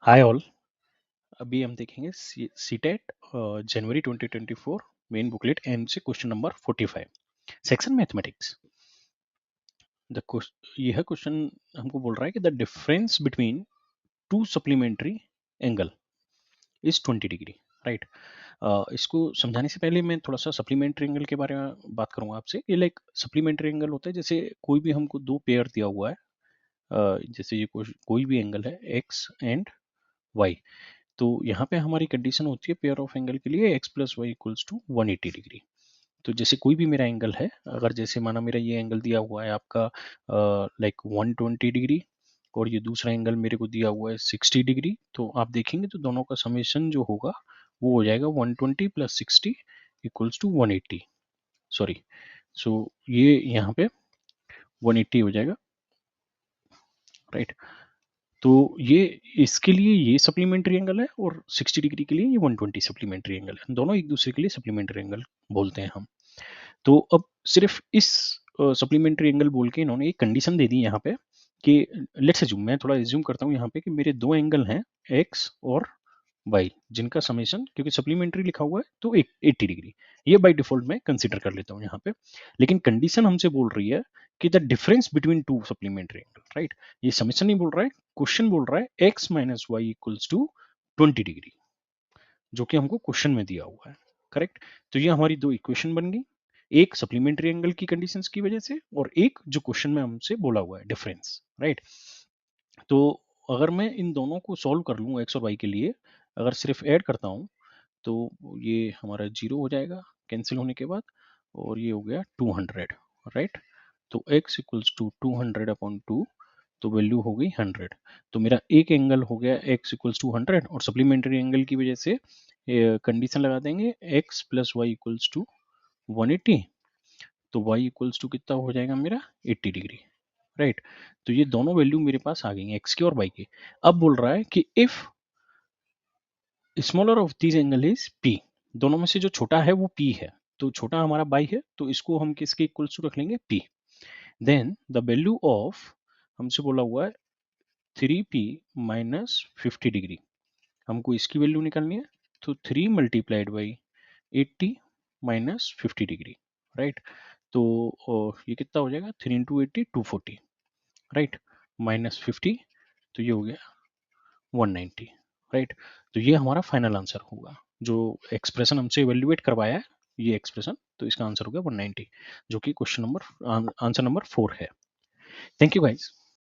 Hi all. अभी हम देखेंगे सीटेट जनवरी 2024 मेन बुकलेट एम से क्वेश्चन नंबर 45 सेक्शन मैथमेटिक्स। यह क्वेश्चन हमको बोल रहा है कि the difference between two supplementary angle is 20 degree, right. इसको समझाने से पहले मैं थोड़ा सा सप्लीमेंट्री एंगल के बारे में बात करूंगा आपसे। ये लाइक सप्लीमेंट्री एंगल होता है जैसे कोई भी हमको दो पेयर दिया हुआ है, जैसे ये कोई भी एंगल है एक्स एंड वाई। तो यहाँ पे हमारी कंडीशन होती है पेयर ऑफ एंगल के लिए x plus y equals to 180 degree. तो जैसे कोई भी मेरा एंगल है, अगर जैसे माना मेरा ये एंगल दिया हुआ है आपका लाइक 120 डिग्री और ये दूसरा एंगल मेरे को दिया हुआ है 60 डिग्री, तो आप देखेंगे तो दोनों का समेशन जो होगा वो हो जाएगा 120 प्लस 60 इक्वल्स टू 180। सॉरी, सो ये यहाँ पे 180 हो जाएगा, राइट। तो ये इसके लिए ये सप्लीमेंट्री एंगल है और 60 डिग्री के लिए ये 120 सप्लीमेंट्री एंगल है। दोनों एक दूसरे के लिए सप्लीमेंट्री एंगल बोलते हैं हम। तो अब सिर्फ इस सप्लीमेंट्री एंगल बोल के इन्होंने एक कंडीशन दे दी यहाँ पे कि लेट्स अज्यूम, मैं थोड़ा एज्यूम करता हूँ यहाँ पे कि मेरे दो एंगल हैं एक्स और वाई, जिनका समेशन क्योंकि सप्लीमेंट्री लिखा हुआ है तो 80 डिग्री, ये बाय डिफॉल्ट मैं कंसीडर कर लेता हूँ यहाँ पे। लेकिन कंडीशन हमसे बोल रही है कि the difference between two supplementary angle, right. ये समेशन नहीं बोल रहा है, क्वेश्चन बोल रहा है x minus y equals to 20 degree, जो कि हमको क्वेश्चन में दिया हुआ है, करेक्ट। तो ये हमारी दो इक्वेशन बन गई, एक सप्लीमेंट्री एंगल की कंडीशंस की वजह से और एक जो क्वेश्चन में हमसे बोला हुआ है डिफरेंस, राइट। तो अगर मैं इन दोनों को सॉल्व कर लूँ एक्स और वाई के लिए, अगर सिर्फ ऐड करता हूँ तो ये हमारा जीरो हो जाएगा कैंसिल होने के बाद, और ये हो गया 200, राइट। तो x इक्वल्स टू 200 अपॉन 2, तो वैल्यू हो गई 100। तो मेरा एक एंगल हो गया x इक्वल्स टू 100 और सप्लीमेंट्री एंगल की वजह से कंडीशन लगा देंगे x plus y equals to 180। तो y इक्वल्स टू कितना हो जाएगा मेरा 80 डिग्री, राइट। तो ये दोनों वैल्यू मेरे पास आ गई x की और y की। अब बोल रहा है कि if smaller of this angle is p, दोनों में से जो छोटा है वो p है, तो छोटा हमारा बाई है तो इसको हम किसके इक्वल्स टू रख लेंगे p। Then the value of, हमसे बोला हुआ है 3p माइनस 50 डिग्री, हमको इसकी वैल्यू निकालनी है। तो 3 multiplied by 80 minus 50 degree, right. तो ये कितना हो जाएगा 3 इंटू 80 240, राइट, माइनस 50, तो ये हो गया 190, राइट। तो ये हमारा फाइनल आंसर होगा, जो एक्सप्रेशन हमसे इवेल्युएट करवाया है ये एक्सप्रेशन, तो इसका आंसर हो गया 190, जो कि क्वेश्चन नंबर आंसर नंबर 4 है। Thank you guys.